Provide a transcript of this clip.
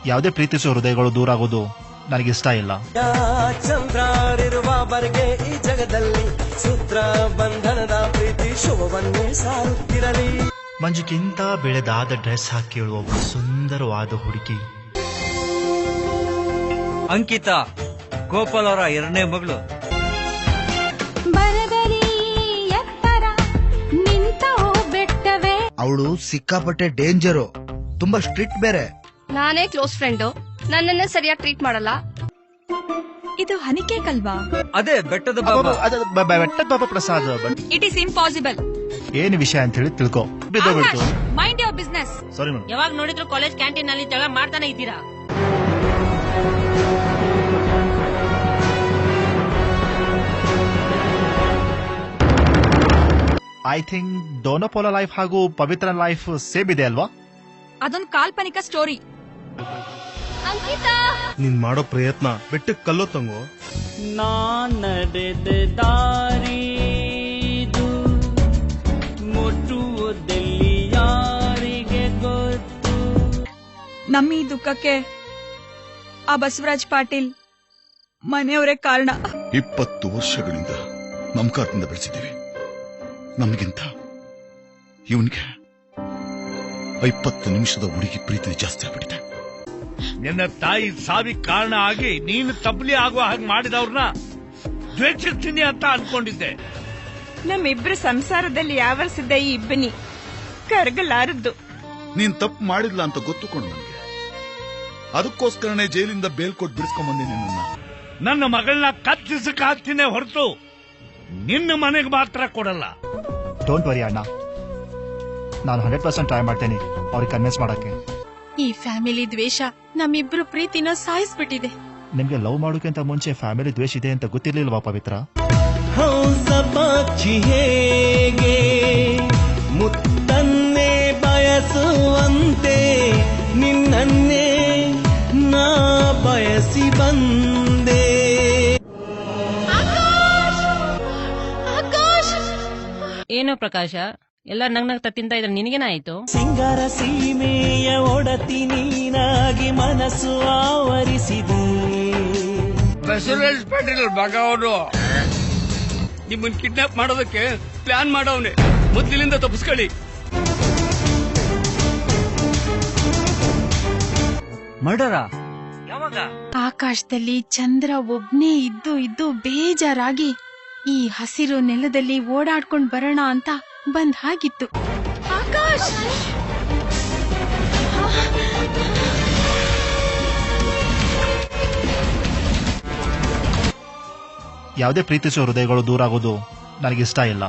ಯಾವುದೇ ಪ್ರೀತಿಸುವ ಹೃದಯಗಳು ದೂರ ಆಗೋದು ನನಗಿಷ್ಟ ಇಲ್ಲ. ಚಂದ್ರರಿರುವವರೆಗೆ ಈ ಜಗದಲ್ಲಿ ಸೂತ್ರ ಬಂಧನದ ಪ್ರೀತಿ ಶುಭವನ್ನೇ ಸಾರುತ್ತಿರಲಿ. ಮಂಜುಗಿಂತ ಬೆಳೆದಾದ ಡ್ರೆಸ್ ಹಾಕಿಳುವ ಒಬ್ಬ ಸುಂದರವಾದ ಹುಡುಗಿ ಅಂಕಿತಾ, ಗೋಪಾಲ್ ಅವರ 2ನೇ ಮಗಳು. ಅವಳು ಸಿಕ್ಕಾಪಟ್ಟೆ ಡೇಂಜರು, ತುಂಬಾ ಸ್ಟ್ರಿಕ್ಟ್ ಬೇರೆ. ನಾನೇ ಕ್ಲೋಸ್ ಫ್ರೆಂಡು, ನನ್ನನ್ನೇ ಸರಿಯಾಗಿ ಟ್ರೀಟ್ ಮಾಡಲ್ಲ. ಇದು ಹನಿ ಕೇಕ್ ಅಲ್ವಾ? ಅದೇ ಬೆಟ್ಟದ ಬಾಬಾ. ಬೆಟ್ಟದ Baba Prasad. It is impossible. ಏನು ವಿಷಯ ಅಂತ ಹೇಳಿ ತಿಳ್ಕೊ. Mind your business. Sorry madam. ಯಾವಾಗ ನೋಡಿದ್ರು ಕಾಲೇಜ್ ಕ್ಯಾಂಟೀನ್ ನಲ್ಲಿ ಜಗಳ ಮಾಡ್ತಾನೆ ಇದ್ದೀರಾ. ಐ ಥಿಂಕ್ ಡೋನಪೋಲ ಲೈಫ್ ಹಾಗೂ ಪವಿತ್ರ ಲೈಫ್ ಸೇಮ್ ಇದೆ ಅಲ್ವಾ? ಅದೊಂದು ಕಾಲ್ಪನಿಕ ಸ್ಟೋರಿ. ನೀನ್ ಮಾಡೋ ಪ್ರಯತ್ನ ಬೆಟ್ಟಕ್ಕೆ ಕಲ್ಲೋ ತಂಗೋ. ನಾನ್ ನಡೆದ ದಾರಿದು ಮುಟ್ಟುವುದೆಲ್ಲಿ ಯಾರಿಗೆ ಗೊತ್ತು. ನಮ್ಮ ಈ ದುಃಖಕ್ಕೆ ಆ ಬಸವರಾಜ್ ಪಾಟೀಲ್ ಮನೆಯವರೇ ಕಾರಣ. 20 ವರ್ಷಗಳಿಂದ ಮಮಕಾರದಿಂದ ಬೆಳೆಸಿದ್ದೀವಿ. ನಮಗಿಂತ ಇವನಿಗೆ 20 ನಿಮಿಷದ ಹುಡುಗಿ ಪ್ರೀತಿ ಜಾಸ್ತಿ ಆಗ್ಬಿಟ್ಟಿದೆ. ನಿನ್ನ ತಾಯಿ ಸಾವಿಗೆ ಕಾರಣ ಆಗಿ ನೀನು ತಬ್ಲಿ ಆಗುವ ಹಾಗೆ ಮಾಡಿದವ್ರನ್ನ ದ್ವೇಷಿಸ್ತೀನಿ ಅಂತ ಅನ್ಕೊಂಡಿದ್ದೆ. ನಮ್ಮಿಬ್ರು ಸಂಸಾರದಲ್ಲಿ ಯಾವರ್ಸಿದ್ದ ಈ ಇಬ್ಬನಿ ಕರಗಲಾರದ್ದು. ನೀನ್ ತಪ್ಪು ಮಾಡಿಲ್ಲ ಅಂತ ಗೊತ್ತುಕೊಂಡು ನನಗೆ, ಅದಕ್ಕೋಸ್ಕರನೇ ಜೈಲಿಂದ ಬೇಲ್ ಕೊಟ್ಟು ಬಿಡಿಸ್ಕೊಂಡ್ಬಂದೆ ನಿನ್ನ. ನನ್ನ ಮಗಳನ್ನ ಕತ್ತಿಸಕ್ ಹಾಕ್ತೀನಿ ಹೊರತು ನಿನ್ನ ಮನೆಗೆ ಮಾತ್ರ ಕೊಡಲ್ಲ. ಡೋಂಟ್ ವರಿ ಅಣ್ಣ, ನಾನು 100% ಟ್ರೈ ಮಾಡ್ತೇನೆ ಅವ್ರಿಗೆ ಕನ್ವಿನ್ಸ್ ಮಾಡಕ್ಕೆ. ಈ ಫ್ಯಾಮಿಲಿ ದ್ವೇಷ ನಮ್ಮಿಬ್ರು ಪ್ರೀತಿನ ಸಾಯಿಸ್ಬಿಟ್ಟಿದೆ. ನಿಮ್ಗೆ ಲವ್ ಮಾಡೋಕ್ಕಿಂತ ಮುಂಚೆ ಫ್ಯಾಮಿಲಿ ದ್ವೇಷ ಇದೆ ಅಂತ ಗೊತ್ತಿರ್ಲಿಲ್ವಾ ಪವಿತ್ರ? ಹೇಗೆ ಮುತ್ತನ್ನೇ ಬಯಸುವಂತೆ ನಿನ್ನನ್ನೇ ನಾ ಬಯಸಿ ಬಂದೆ. ಏನೋ ಪ್ರಕಾಶ, ಎಲ್ಲ ನಗ್ನಗ್ತಾ ತಿಂತ ಇದ್ರೆ ನಿನಗೇನಾಯ್ತು? ಸಿಂಗಾರ ಸೀಮೆಯ ಒಡತಿ ನೀನಾಗಿ ಮನಸ್ಸು ಆವರಿಸಿದೆ. ಬಸವರಾಜ್ ಪಾಟೀಲ್ ಮಗ ಅವನು ನಿಮ್ಮನ್ನ ಕಿಡ್ನಾಪ್ ಮಾಡೋದಕ್ಕೆ ಪ್ಲಾನ್ ಮಾಡವನೆ. ಮೊದಲಿನಿಂದ ತಪ್ಪಿಸ್ಕೊಳ್ಳಿ. ಮರ್ಡರ ಯಾವಾಗ? ಆಕಾಶದಲ್ಲಿ ಚಂದ್ರ ಒಬ್ನೇ ಇದ್ದು ಬೇಜಾರಾಗಿ ಈ ಹಸಿರು ನೆಲದಲ್ಲಿ ಓಡಾಡ್ಕೊಂಡ್ ಬರೋಣ ಅಂತ ಬಂದ್ ಹಾಗಿತ್ತು. ಆಕಾಶ್, ಯಾವುದೇ ಪ್ರೀತಿಸುವ ಹೃದಯಗಳು ದೂರ ಆಗೋದು ನನಗಿಷ್ಟ ಇಲ್ಲ.